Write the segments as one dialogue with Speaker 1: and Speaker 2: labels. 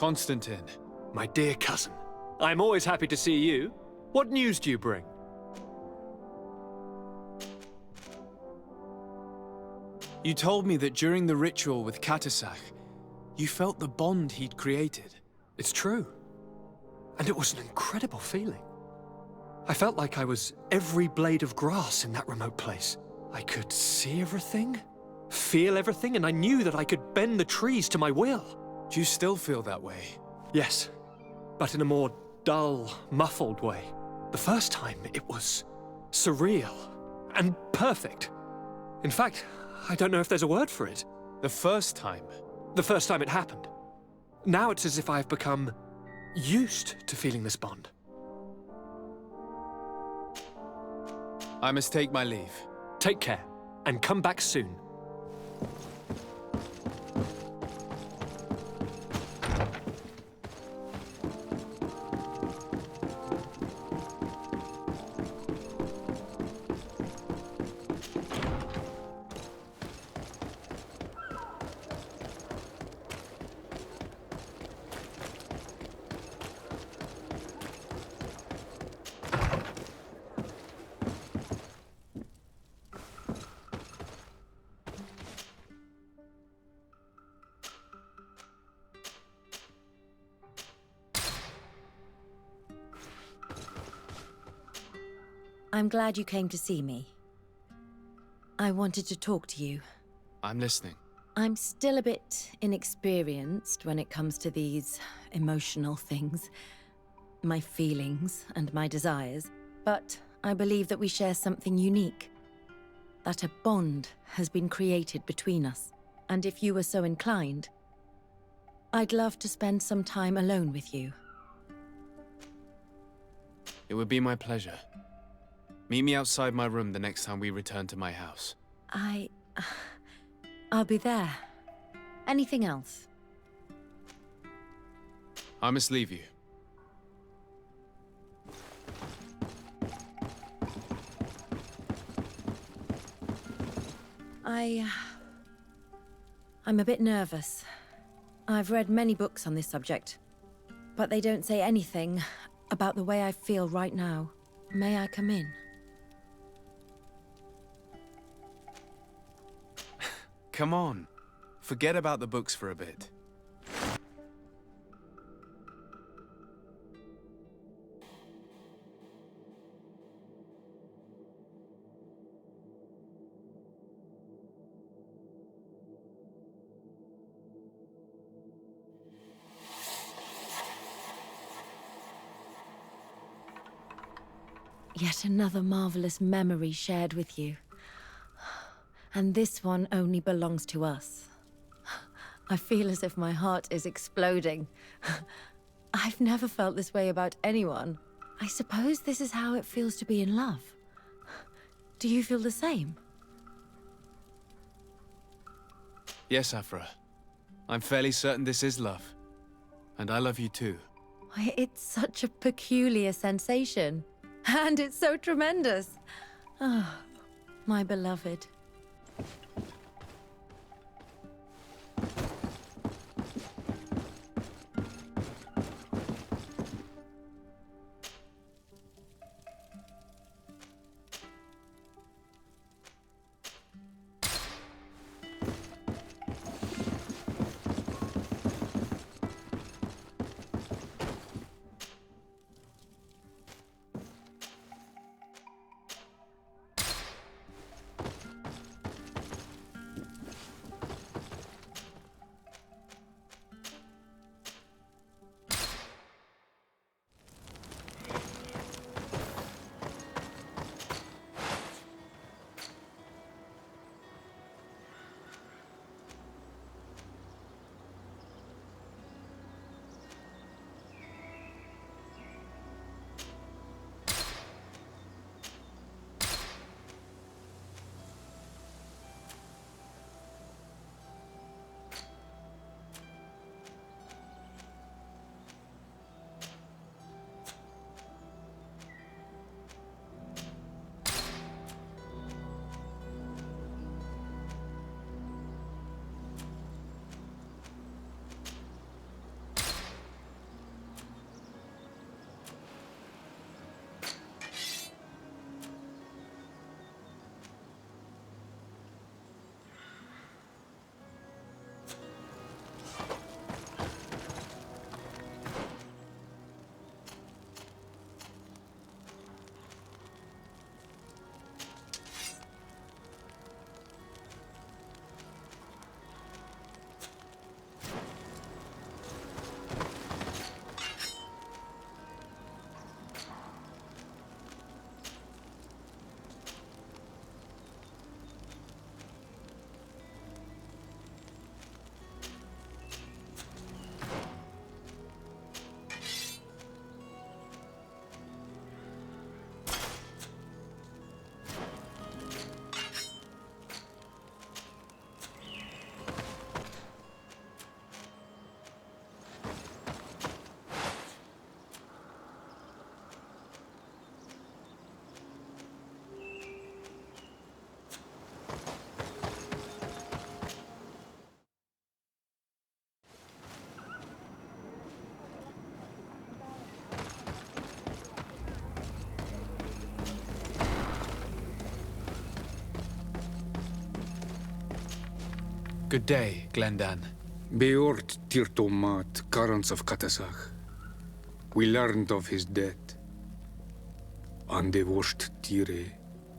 Speaker 1: Constantine, my dear cousin.
Speaker 2: I'm always happy to see you. What news do you bring?
Speaker 1: You told me that during the ritual with Katasak, you felt the bond he'd created.
Speaker 2: It's true. And it was an incredible feeling. I felt like I was every blade of grass in that remote place. I could see everything, feel everything, and I knew that I could bend the trees to my will.
Speaker 1: Do you still feel that way?
Speaker 2: Yes, but in a more dull, muffled way. The first time, it was surreal and perfect. In fact, I don't know if there's a word for it.
Speaker 1: The first time?
Speaker 2: The first time it happened. Now it's as if I've become used to feeling this bond.
Speaker 1: I must take my leave.
Speaker 2: Take care, and come back soon.
Speaker 3: I'm glad you came to see me. I wanted to talk to you.
Speaker 1: I'm listening.
Speaker 3: I'm still a bit inexperienced when it comes to these emotional things. My feelings and my desires. But I believe that we share something unique. That a bond has been created between us. And if you were so inclined, I'd love to spend some time alone with you.
Speaker 1: It would be my pleasure. Meet me outside my room the next time we return to my house.
Speaker 3: I'll be there. Anything else?
Speaker 1: I must leave you.
Speaker 3: I'm a bit nervous. I've read many books on this subject, but they don't say anything about the way I feel right now. May I come in?
Speaker 1: Come on. Forget about the books for a bit.
Speaker 3: Yet another marvelous memory shared with you. And this one only belongs to us. I feel as if my heart is exploding. I've never felt this way about anyone. I suppose this is how it feels to be in love. Do you feel the same?
Speaker 1: Yes, Afra. I'm fairly certain this is love. And I love you too.
Speaker 3: It's such a peculiar sensation. And it's so tremendous. Oh, my beloved.
Speaker 1: Good day, Glendan.
Speaker 4: Beort Tirtomat, Karans of Katasach. We learned of his death. Andevosht Tire.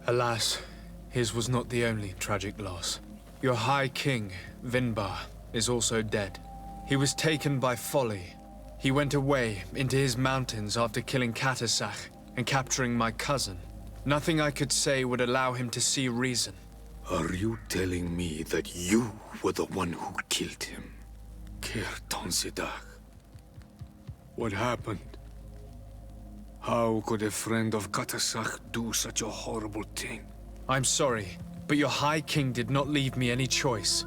Speaker 1: Alas, his was not the only tragic loss. Your High King, Vinbar, is also dead. He was taken by folly. He went away into his mountains after killing Katasach and capturing my cousin. Nothing I could say would allow him to see reason.
Speaker 4: Are you telling me that you were the one who killed him? Kertonsidach. What happened? How could a friend of Katasach do such a horrible thing?
Speaker 1: I'm sorry, but your High King did not leave me any choice.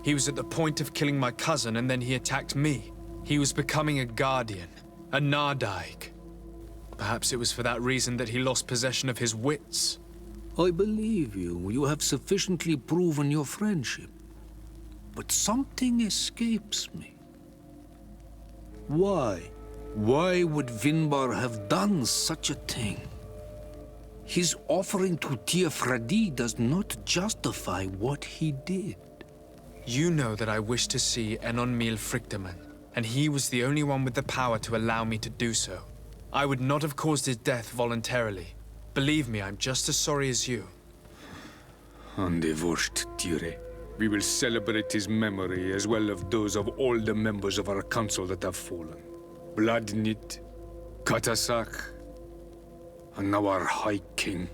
Speaker 1: He was at the point of killing my cousin and then he attacked me. He was becoming a guardian, a Nardaig. Perhaps it was for that reason that he lost possession of his wits.
Speaker 4: I believe you. You have sufficiently proven your friendship. But something escapes me. Why? Why would Vinbar have done such a thing? His offering to Tiafradi does not justify what he did.
Speaker 1: You know that I wish to see Enonmil Frichtemann, and he was the only one with the power to allow me to do so. I would not have caused his death voluntarily. Believe me, I'm just as sorry as you.
Speaker 4: Andevosht Tire. We will celebrate his memory as well as those of all the members of our council that have fallen. Bladnit, Katasach, and now our High King.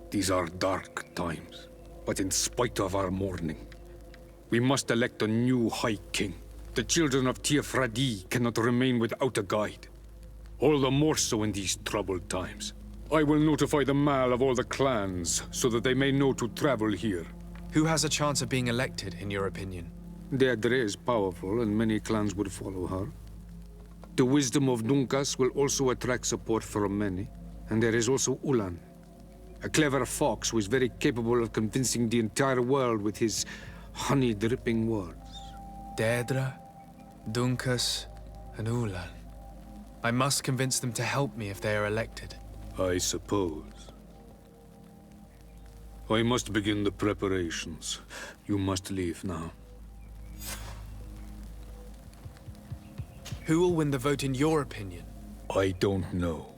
Speaker 4: These are dark times, but in spite of our mourning, we must elect a new High King. The children of Tiafradi cannot remain without a guide. All the more so in these troubled times. I will notify the Mal of all the clans, so that they may know to travel here.
Speaker 1: Who has a chance of being elected, in your opinion?
Speaker 4: Deirdre is powerful, and many clans would follow her. The wisdom of Dunkas will also attract support from many. And there is also Ulan, a clever fox who is very capable of convincing the entire world with his honey-dripping words.
Speaker 1: Deirdre, Dunkas, and Ulan. I must convince them to help me if they are elected.
Speaker 4: I suppose. I must begin the preparations. You must leave now.
Speaker 1: Who will win the vote in your opinion?
Speaker 4: I don't know.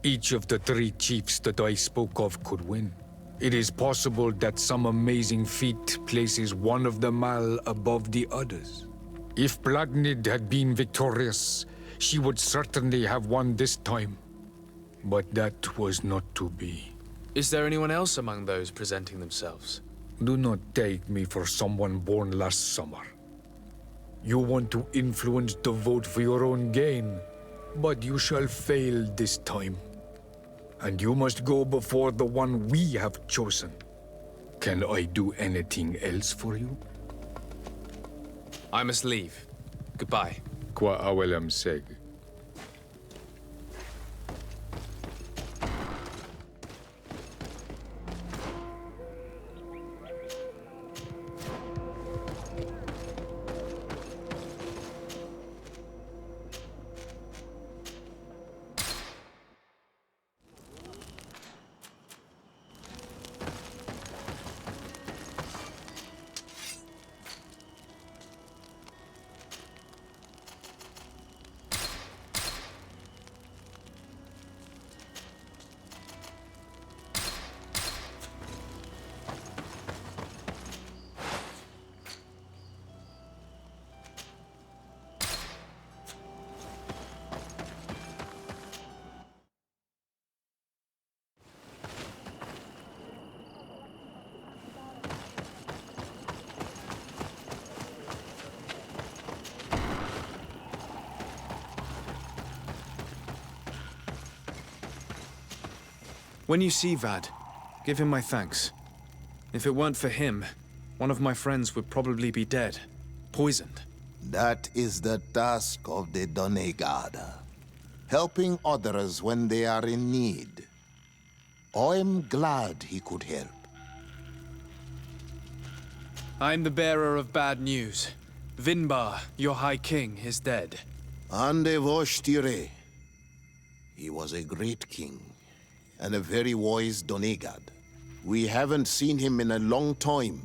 Speaker 4: Each of the three chiefs that I spoke of could win. It is possible that some amazing feat places one of the Mal above the others. If Bladnid had been victorious, she would certainly have won this time. But that was not to be.
Speaker 1: Is there anyone else among those presenting themselves?
Speaker 4: Do not take me for someone born last summer. You want to influence the vote for your own gain, but you shall fail this time. And you must go before the one we have chosen. Can I do anything else for you?
Speaker 1: I must leave. Goodbye.
Speaker 4: Qua awelem seg.
Speaker 1: When you see Vad, give him my thanks. If it weren't for him, one of my friends would probably be dead, poisoned.
Speaker 5: That is the task of the Donegada. Helping others when they are in need. I'm glad he could help.
Speaker 1: I'm the bearer of bad news. Vinbar, your High King, is dead.
Speaker 5: Andevoshtire. He was a great king, and a very wise Donegad. We haven't seen him in a long time.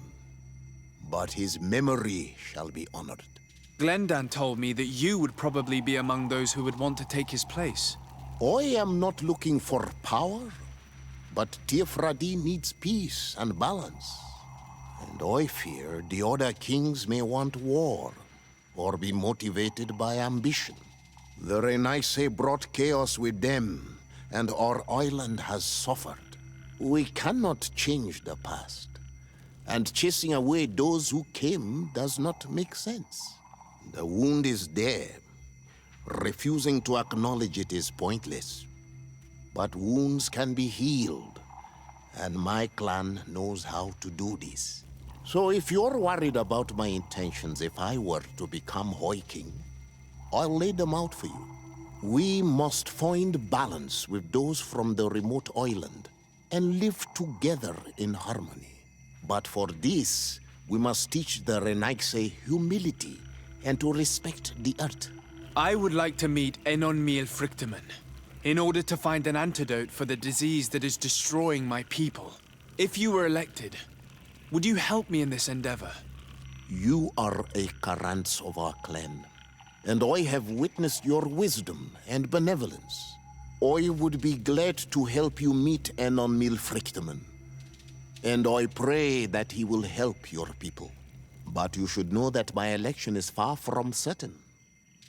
Speaker 5: but his memory shall be honored.
Speaker 1: Glendan told me that you would probably be among those who would want to take his place.
Speaker 5: I am not looking for power, but Tiefradi needs peace and balance. And I fear the other kings may want war, or be motivated by ambition. The Renaisse brought chaos with them, and our island has suffered. We cannot change the past, and chasing away those who came does not make sense. The wound is there. Refusing to acknowledge it is pointless. But wounds can be healed, and my clan knows how to do this. So if you're worried about my intentions if I were to become High King, I'll lay them out for you. We must find balance with those from the remote island and live together in harmony. But for this, we must teach the Renaisse humility and to respect the earth.
Speaker 1: I would like to meet Enonmil Frichtemann in order to find an antidote for the disease that is destroying my people. If you were elected, would you help me in this endeavor?
Speaker 5: You are a Karants of our clan, and I have witnessed your wisdom and benevolence. I would be glad to help you meet Enonmil Frichtemann, and I pray that he will help your people. But you should know that my election is far from certain.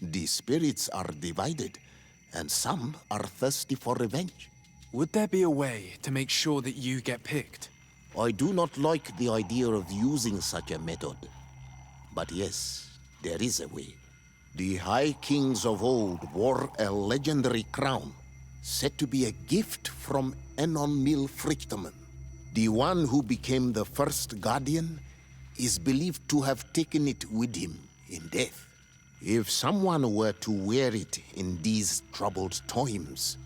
Speaker 5: The spirits are divided, and some are thirsty for revenge.
Speaker 1: Would there be a way to make sure that you get picked?
Speaker 5: I do not like the idea of using such a method. But yes, there is a way. The High Kings of old wore a legendary crown, said to be a gift from Enonmil Frichtemann. The one who became the first Guardian is believed to have taken it with him in death. If someone were to wear it in these troubled times,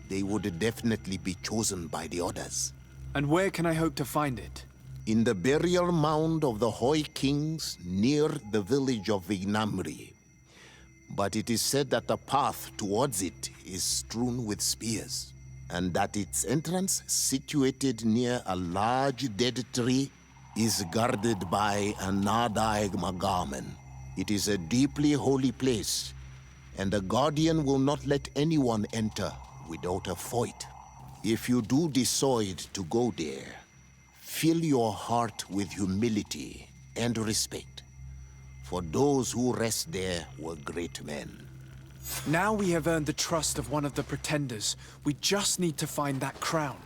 Speaker 5: they would definitely be chosen by the others.
Speaker 1: And where can I hope to find it?
Speaker 5: In the burial mound of the High Kings near the village of Vignamri. But it is said that the path towards it is strewn with spears, and that its entrance, situated near a large dead tree, is guarded by a Nadaig Magamen. It is a deeply holy place, and the Guardian will not let anyone enter without a fight. If you do decide to go there, fill your heart with humility and respect, for those who rest there were great men.
Speaker 1: Now we have earned the trust of one of the pretenders. We just need to find that crown.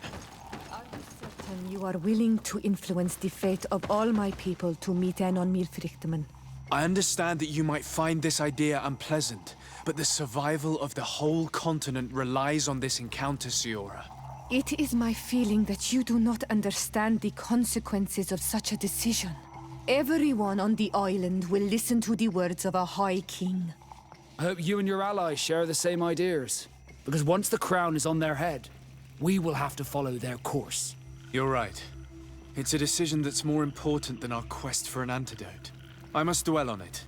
Speaker 6: Are you certain you are willing to influence the fate of all my people to meet Enonmil Frichtemann?
Speaker 1: I understand that you might find this idea unpleasant, but the survival of the whole continent relies on this encounter, Siora.
Speaker 6: It is my feeling that you do not understand the consequences of such a decision. Everyone on the island will listen to the words of a High King.
Speaker 7: I hope you and your allies share the same ideas. Because once the crown is on their head, we will have to follow their course.
Speaker 1: You're right. It's a decision that's more important than our quest for an antidote. I must dwell on it.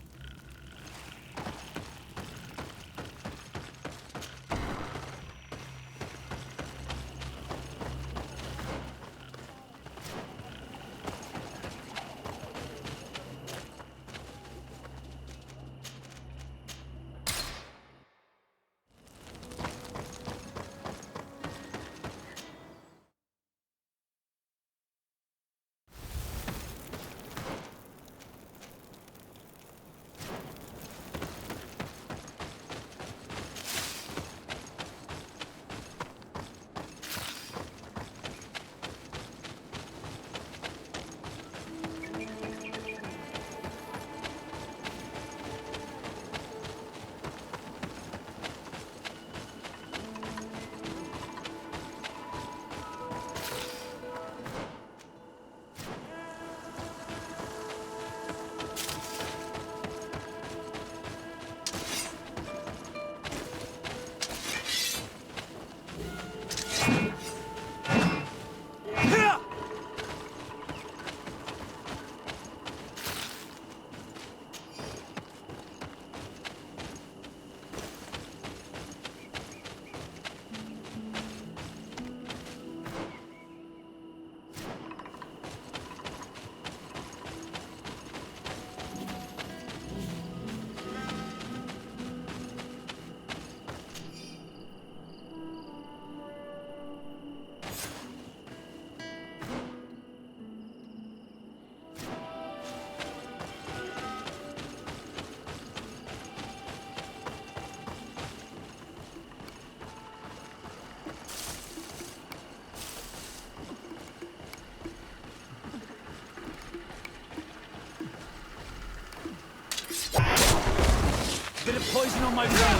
Speaker 7: poison on my brain.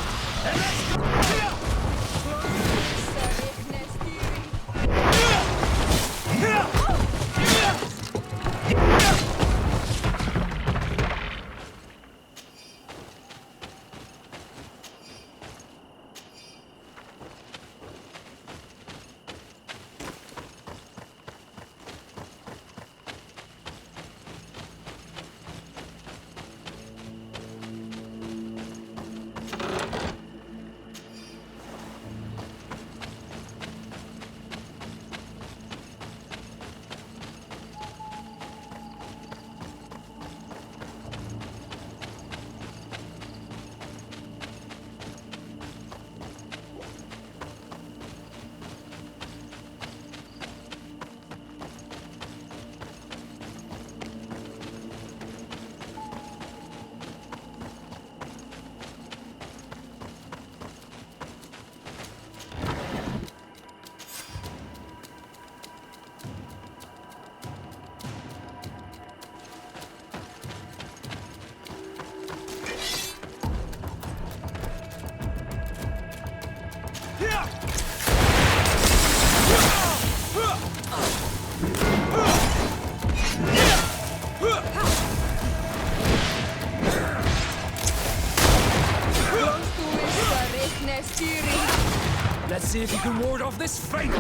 Speaker 7: Let's see if you can ward off this fate!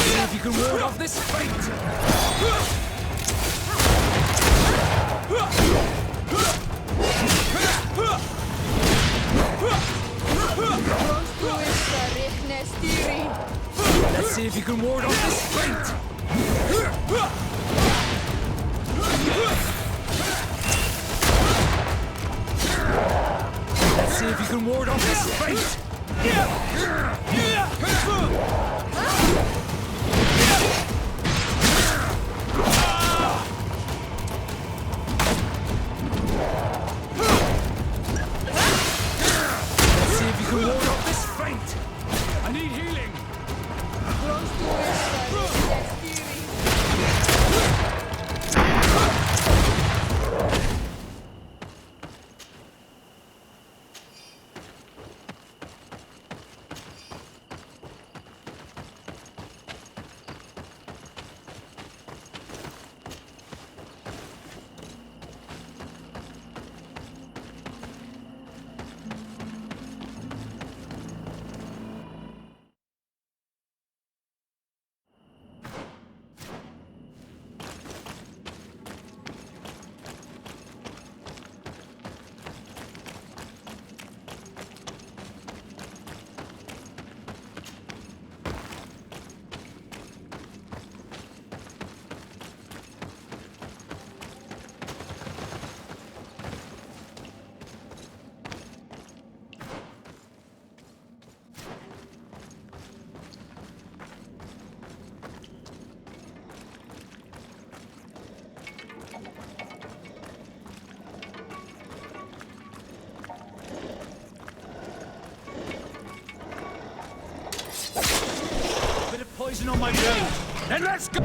Speaker 7: Let's see if you can ward off this fate! Let's see if you can ward off this fate! Let's see if you can ward off this fate! Let's see if you can ward off this fate! I need healing! Poison on my brain. And let's go!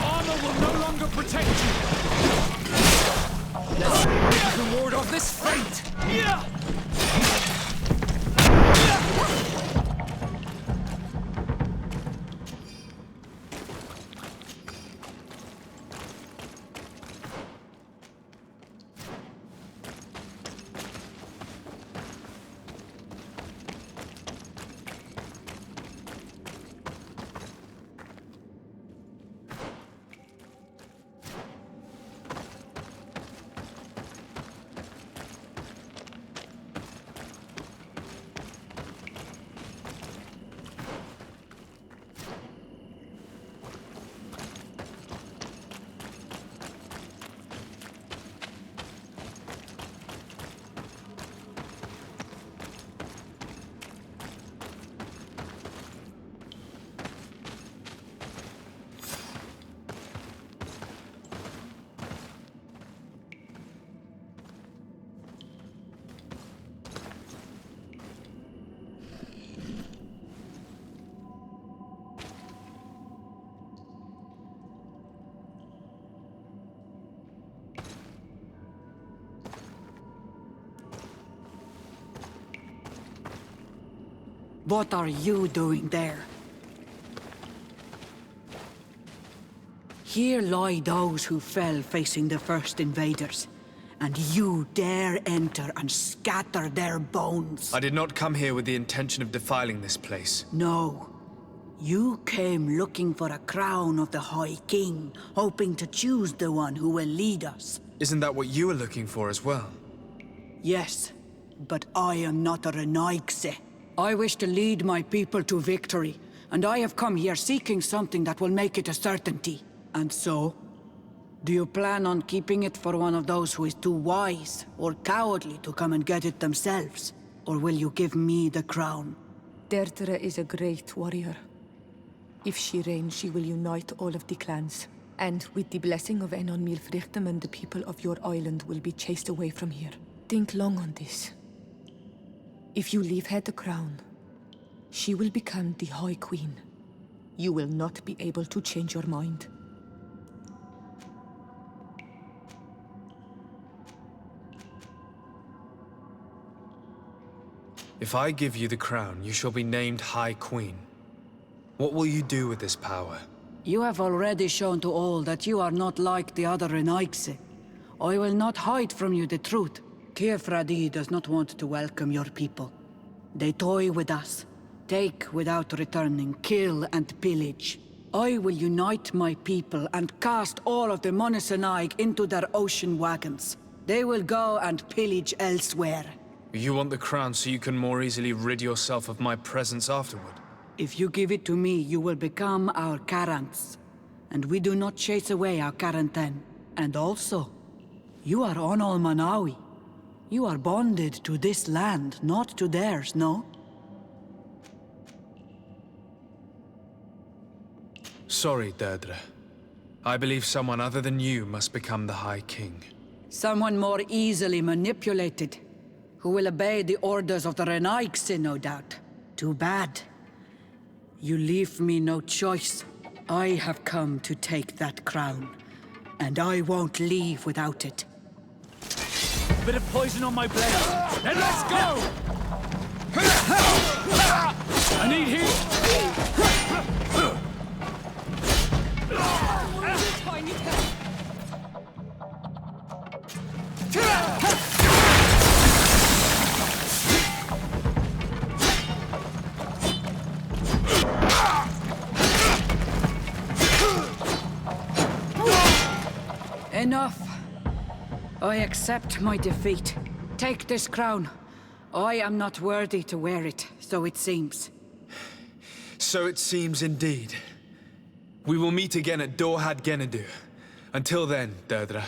Speaker 7: Armor will no longer protect you. Let's see if you can ward off this fate.
Speaker 8: What are you doing there? Here lie those who fell facing the first invaders, and you dare enter and scatter their bones.
Speaker 1: I did not come here with the intention of defiling this place.
Speaker 8: No. You came looking for a crown of the High King, hoping to choose the one who will lead us.
Speaker 1: Isn't that what you were looking for as well?
Speaker 8: Yes, but I am not a Renaigse. I wish to lead my people to victory, and I have come here seeking something that will make it a certainty. And so, do you plan on keeping it for one of those who is too wise or cowardly to come and get it themselves? Or will you give me the crown?
Speaker 6: Deirdre is a great warrior. If she reigns, she will unite all of the clans. And with the blessing of Enon Milfrichtem, the people of your island will be chased away from here. Think long on this. If you leave her the crown, she will become the High Queen. You will not be able to change your mind.
Speaker 1: If I give you the crown, you shall be named High Queen. What will you do with this power?
Speaker 8: You have already shown to all that you are not like the other Renaigse. I will not hide from you the truth. Teofradi does not want to welcome your people. They toy with us, take without returning, kill and pillage. I will unite my people and cast all of the Monesenaig into their ocean wagons. They will go and pillage elsewhere.
Speaker 1: You want the crown so you can more easily rid yourself of my presence afterward?
Speaker 8: If you give it to me, you will become our Karants. And we do not chase away our Karanten. And also, you are Onol Manawi. You are bonded to this land, not to theirs, no?
Speaker 1: Sorry, Deirdre. I believe someone other than you must become the High King.
Speaker 8: Someone more easily manipulated, who will obey the orders of the Renaigse, no doubt. Too bad. You leave me no choice. I have come to take that crown, and I won't leave without it.
Speaker 7: Bit of poison on my blade. Then let's go! I need heat.
Speaker 8: Enough. I accept my defeat. Take this crown. I am not worthy to wear it, so it seems.
Speaker 1: So it seems indeed. We will meet again at Dorhad Genadu. Until then, Deirdre.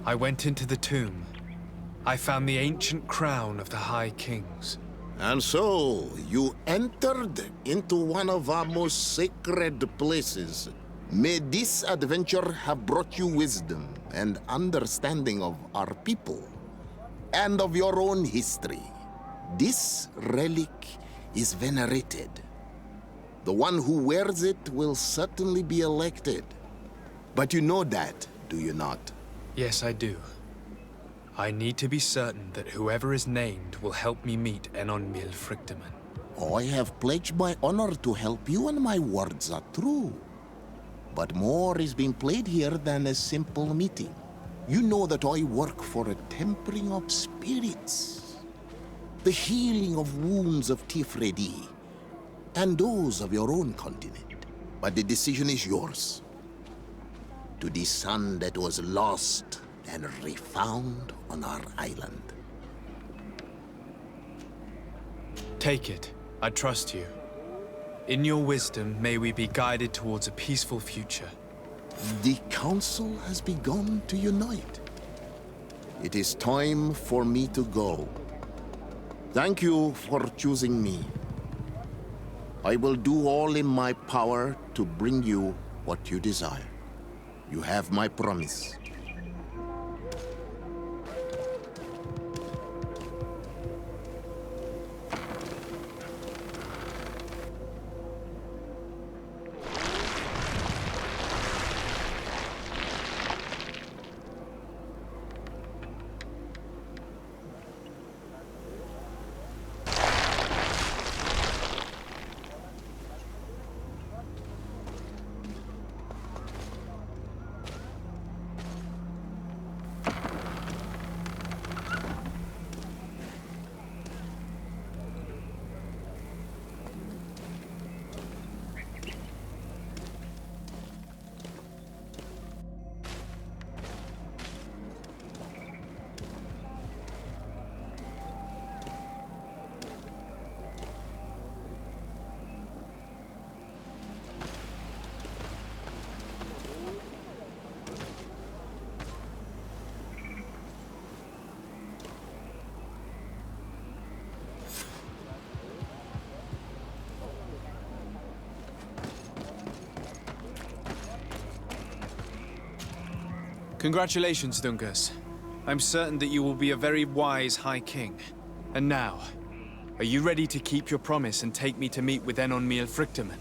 Speaker 1: I went into the tomb. I found the ancient crown of the High Kings.
Speaker 5: And so, you entered into one of our most sacred places. May this adventure have brought you wisdom and understanding of our people and of your own history. This relic is venerated. The one who wears it will certainly be elected. But you know that, do you not?
Speaker 1: Yes, I do. I need to be certain that whoever is named will help me meet Enon Mil Frictamen.
Speaker 5: I have pledged my honor to help you, and my words are true. But more is being played here than a simple meeting. You know that I work for a tempering of spirits, the healing of wounds of Tifredi, and those of your own continent. But the decision is yours. To the son that was lost and refound on our island.
Speaker 1: Take it. I trust you. In your wisdom, may we be guided towards a peaceful future.
Speaker 5: The council has begun to unite. It is time for me to go. Thank you for choosing me. I will do all in my power to bring you what you desire. You have my promise.
Speaker 1: Congratulations, Dungus. I'm certain that you will be a very wise High King. And now, are you ready to keep your promise and take me to meet with Enon Mil Frictamen?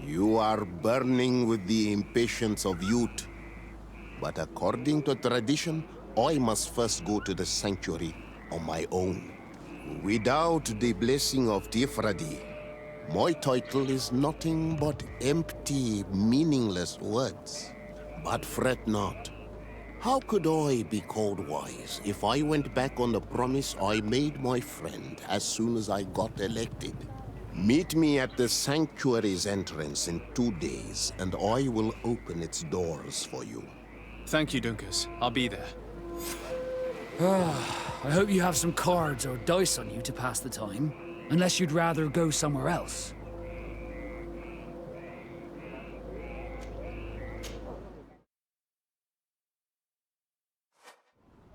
Speaker 5: You are burning with the impatience of youth. But according to tradition, I must first go to the sanctuary on my own. Without the blessing of Tifradi, my title is nothing but empty, meaningless words. But fret not. How could I be called wise if I went back on the promise I made my friend as soon as I got elected? Meet me at the sanctuary's entrance in 2 days, and I will open its doors for you.
Speaker 1: Thank you, Dunkus. I'll be there.
Speaker 7: I hope you have some cards or dice on you to pass the time. Unless you'd rather go somewhere else.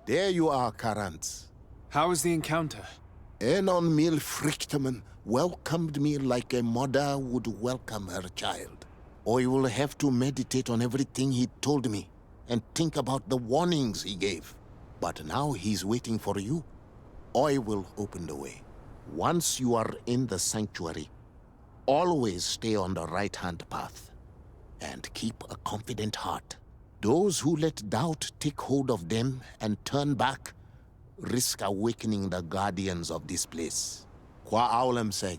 Speaker 5: There you are, Karantz.
Speaker 1: How was the encounter?
Speaker 5: Enon Mil Frictamen welcomed me like a mother would welcome her child. I will have to meditate on everything he told me and think about the warnings he gave. But now he's waiting for you. I will open the way. Once you are in the sanctuary, always stay on the right-hand path and keep a confident heart. Those who let doubt take hold of them and turn back risk awakening the guardians of this place. Qua aulem seg.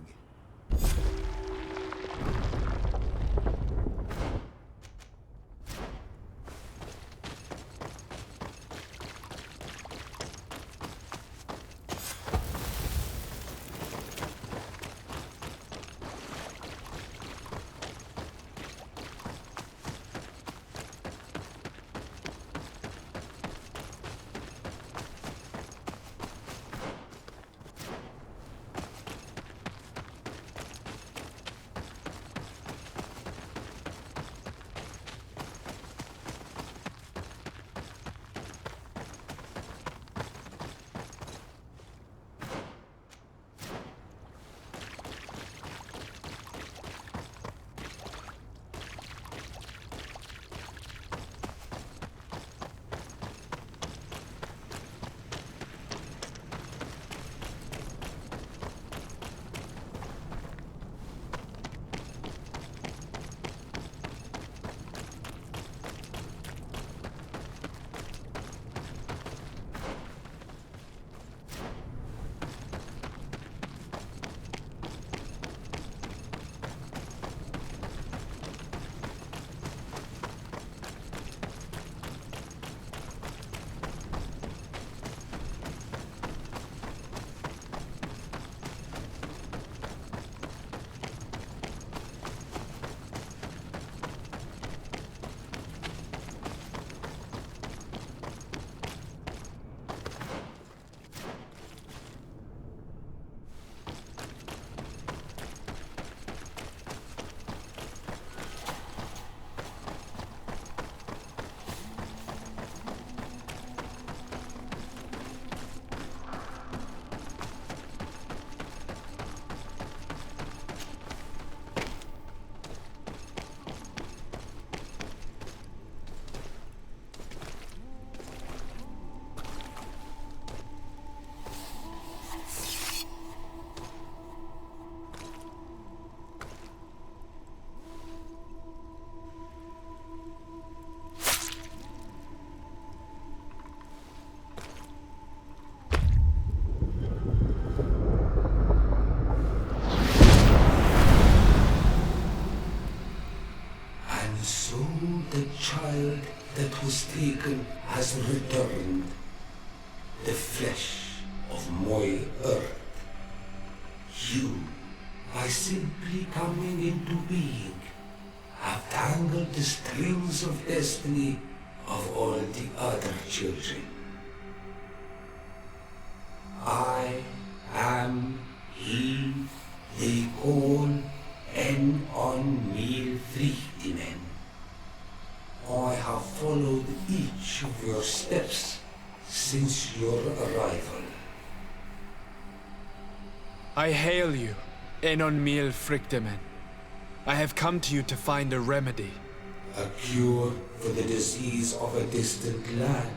Speaker 9: so the child that was taken has returned, the flesh of my earth. You, by simply coming into being, have tangled the strings of destiny of all the other children. I am he they call on Mil Frichtimen. I have followed each of your steps since your arrival.
Speaker 1: I hail you, Enon Mil Frichtemen. I have come to you to find a remedy.
Speaker 9: A cure for the disease of a distant land.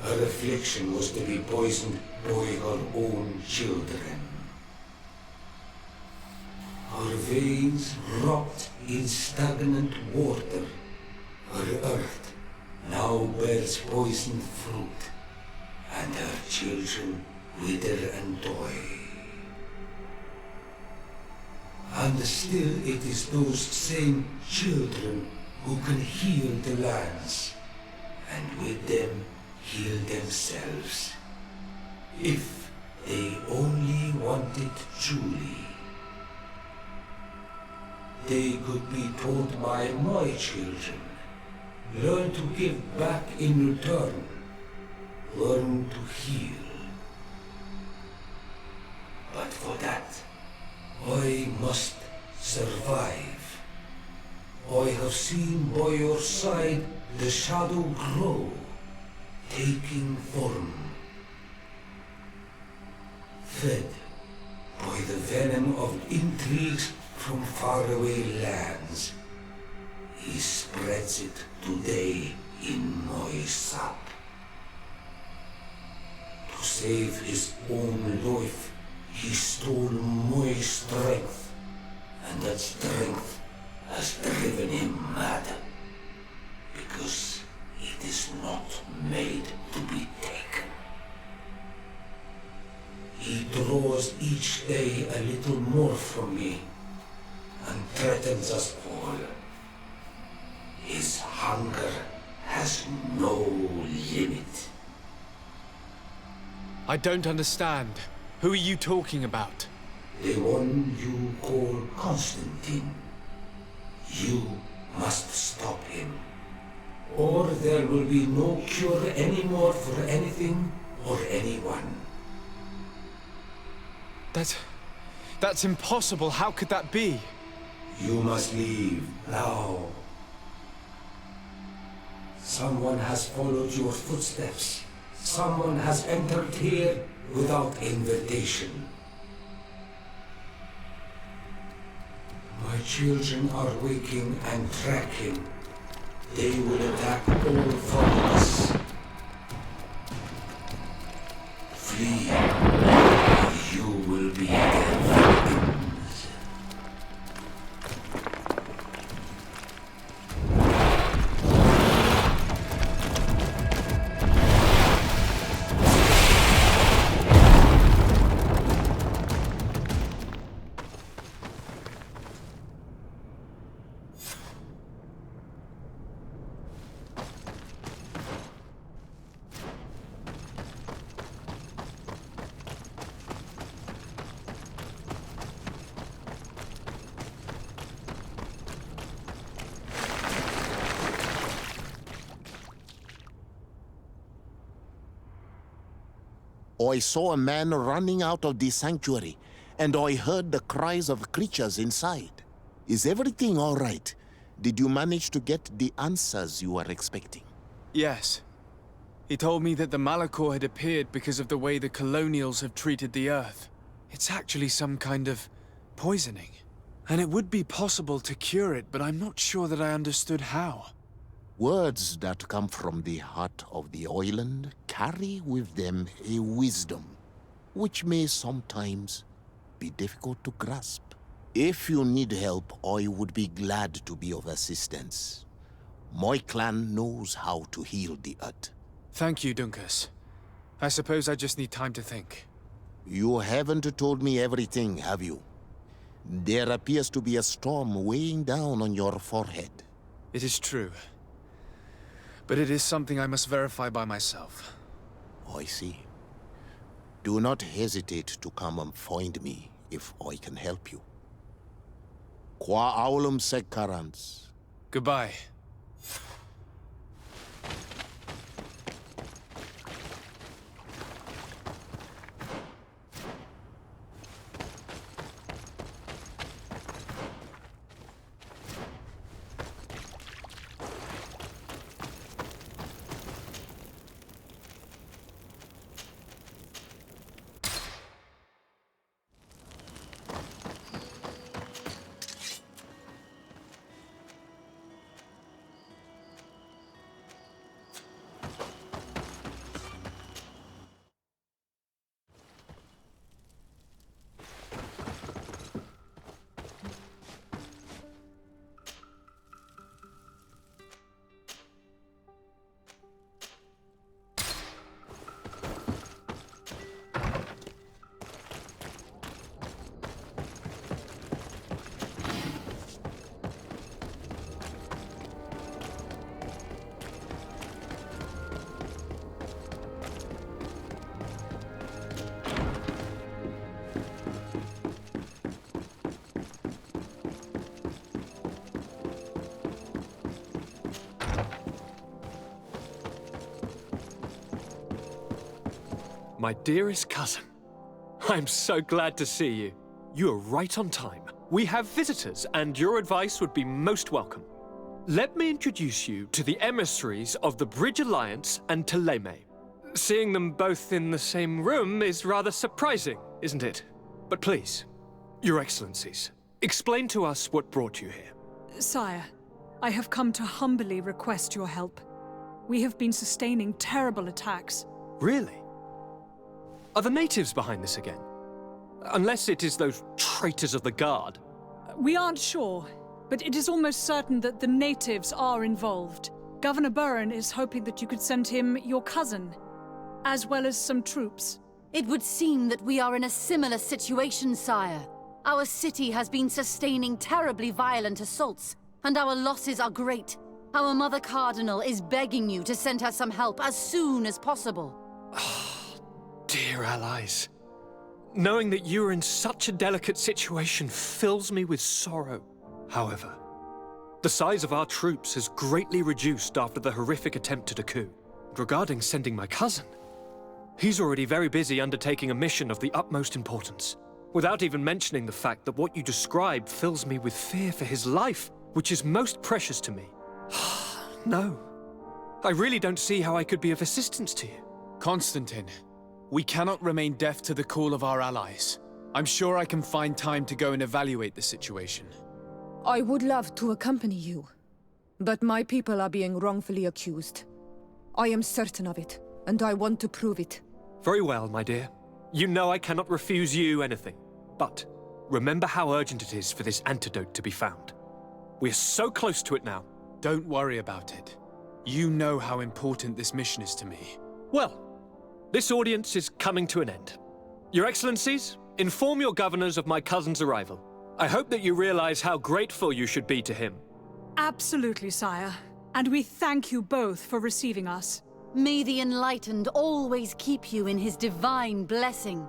Speaker 9: Her affliction was to be poisoned by her own children. Her veins rot in stagnant water. Her earth now bears poisoned fruit, and her children wither and die. And still it is those same children who can heal the lands, and with them heal themselves, if they only want it truly. They could be taught by my children, learn to give back in return, learn to heal. But for that, I must survive. I have seen by your side the shadow grow, taking form. Fed by the venom of intrigues from faraway lands, he spreads it today in my sap. To save his own life, he stole my strength, and that strength has driven him mad, because it is not made to be taken. He draws each day a little more from me, and threatens us all. His hunger has no limit.
Speaker 1: I don't understand. Who are you talking about?
Speaker 9: The one you call Constantine. You must stop him, or there will be no cure anymore for anything or anyone.
Speaker 1: That's impossible. How could that be?
Speaker 9: You must leave now. Someone has followed your footsteps. Someone has entered here without invitation. My children are waking and tracking. They will attack all followers. Flee, or you will be their victims.
Speaker 5: I saw a man running out of the sanctuary, and I heard the cries of creatures inside. Is everything all right? Did you manage to get the answers you were expecting?
Speaker 1: Yes. He told me that the Malachor had appeared because of the way the colonials have treated the Earth. It's actually some kind of poisoning. And it would be possible to cure it, but I'm not sure that I understood how.
Speaker 5: Words that come from the heart of the island carry with them a wisdom, which may sometimes be difficult to grasp. If you need help, I would be glad to be of assistance. My clan knows how to heal the Earth.
Speaker 1: Thank you, Dunkus. I suppose I just need time to think.
Speaker 5: You haven't told me everything, have you? There appears to be a storm weighing down on your forehead.
Speaker 1: It is true. But it is something I must verify by myself.
Speaker 5: I see. Do not hesitate to come and find me if I can help you. Qua aulum secarans.
Speaker 1: Goodbye.
Speaker 2: My dearest cousin, I'm so glad to see you. You are right on time. We have visitors, and your advice would be most welcome. Let me introduce you to the emissaries of the Bridge Alliance and Teleme. Seeing them both in the same room is rather surprising, isn't it? But please, Your Excellencies, explain to us what brought you here.
Speaker 10: Sire, I have come to humbly request your help. We have been sustaining terrible attacks.
Speaker 2: Really? Are the natives behind this again? Unless it is those traitors of the Guard.
Speaker 10: We aren't sure, but it is almost certain that the natives are involved. Governor Burren is hoping that you could send him your cousin, as well as some troops.
Speaker 11: It would seem that we are in a similar situation, sire. Our city has been sustaining terribly violent assaults, and our losses are great. Our Mother Cardinal is begging you to send her some help as soon as possible.
Speaker 2: Dear allies, knowing that you are in such a delicate situation fills me with sorrow. However, the size of our troops has greatly reduced after the horrific attempt at a coup. Regarding sending my cousin, he's already very busy undertaking a mission of the utmost importance, without even mentioning the fact that what you described fills me with fear for his life, which is most precious to me. No, I really don't see how I could be of assistance to you.
Speaker 1: Constantine, we cannot remain deaf to the call of our allies. I'm sure I can find time to go and evaluate the situation.
Speaker 6: I would love to accompany you, but my people are being wrongfully accused. I am certain of it, and I want to prove it.
Speaker 2: Very well, my dear. You know I cannot refuse you anything. But remember how urgent it is for this antidote to be found. We're so close to it now.
Speaker 1: Don't worry about it. You know how important this mission is to me.
Speaker 2: Well, this audience is coming to an end. Your Excellencies, inform your governors of my cousin's arrival. I hope that you realize how grateful you should be to him.
Speaker 10: Absolutely, sire. And we thank you both for receiving us.
Speaker 11: May the Enlightened always keep you in his divine blessing.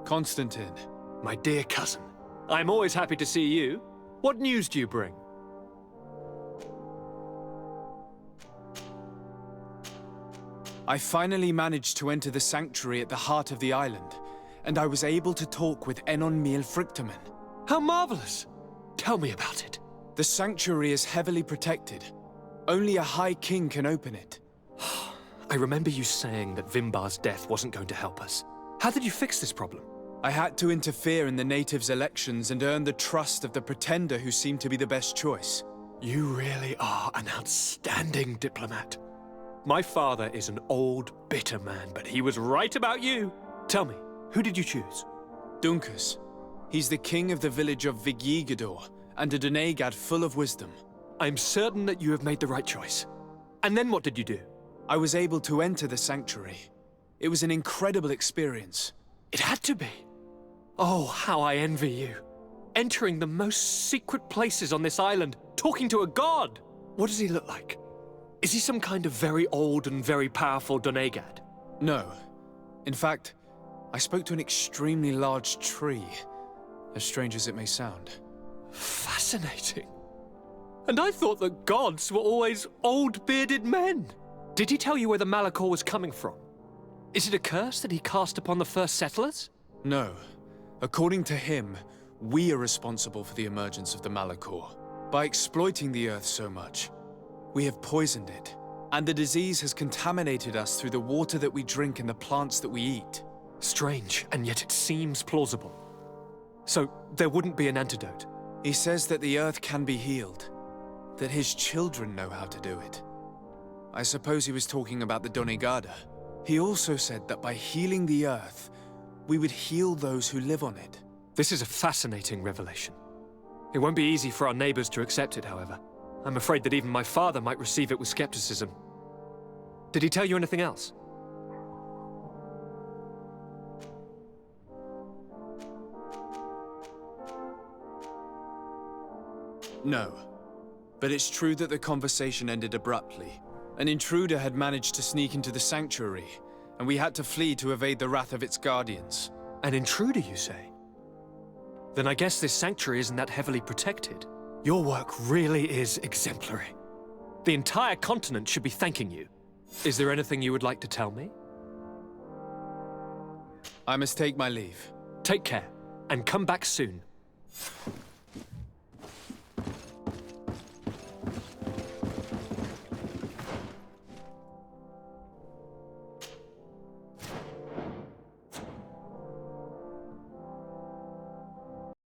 Speaker 1: Constantine.
Speaker 2: My dear cousin, I'm always happy to see you. What news do you bring?
Speaker 1: I finally managed to enter the sanctuary at the heart of the island, and I was able to talk with Enon Miel Frictamen.
Speaker 2: How marvelous! Tell me about it.
Speaker 1: The sanctuary is heavily protected. Only a High King can open it.
Speaker 2: I remember you saying that Vimbar's death wasn't going to help us. How did you fix this problem?
Speaker 1: I had to interfere in the natives' elections and earn the trust of the pretender who seemed to be the best choice.
Speaker 2: You really are an outstanding diplomat. My father is an old, bitter man, but he was right about you. Tell me, who did you choose?
Speaker 1: Duncus. He's the king of the village of Vigyigador, and a Donegad full of wisdom.
Speaker 2: I'm certain that you have made the right choice. And then what did you do?
Speaker 1: I was able to enter the sanctuary. It was an incredible experience.
Speaker 2: It had to be. Oh, how I envy you. Entering the most secret places on this island, talking to a god. What does he look like? Is he some kind of very old and very powerful Donegad?
Speaker 1: No. In fact, I spoke to an extremely large tree, as strange as it may sound.
Speaker 2: Fascinating. And I thought that gods were always old, bearded men. Did he tell you where the Malachor was coming from? Is it a curse that he cast upon the first settlers?
Speaker 1: No. According to him, we are responsible for the emergence of the Malachor. By exploiting the Earth so much, we have poisoned it, and the disease has contaminated us through the water that we drink and the plants that we eat.
Speaker 2: Strange, and yet it seems plausible. So, there wouldn't be an antidote?
Speaker 1: He says that the Earth can be healed, that his children know how to do it. I suppose he was talking about the Donegada. He also said that by healing the Earth, we would heal those who live on it.
Speaker 2: This is a fascinating revelation. It won't be easy for our neighbors to accept it, however. I'm afraid that even my father might receive it with skepticism. Did he tell you anything else?
Speaker 1: No. But it's true that the conversation ended abruptly. An intruder had managed to sneak into the sanctuary, and we had to flee to evade the wrath of its guardians.
Speaker 2: An intruder, you say? Then I guess this sanctuary isn't that heavily protected. Your work really is exemplary. The entire continent should be thanking you. Is there anything you would like to tell me?
Speaker 1: I must take my leave.
Speaker 2: Take care, and come back soon.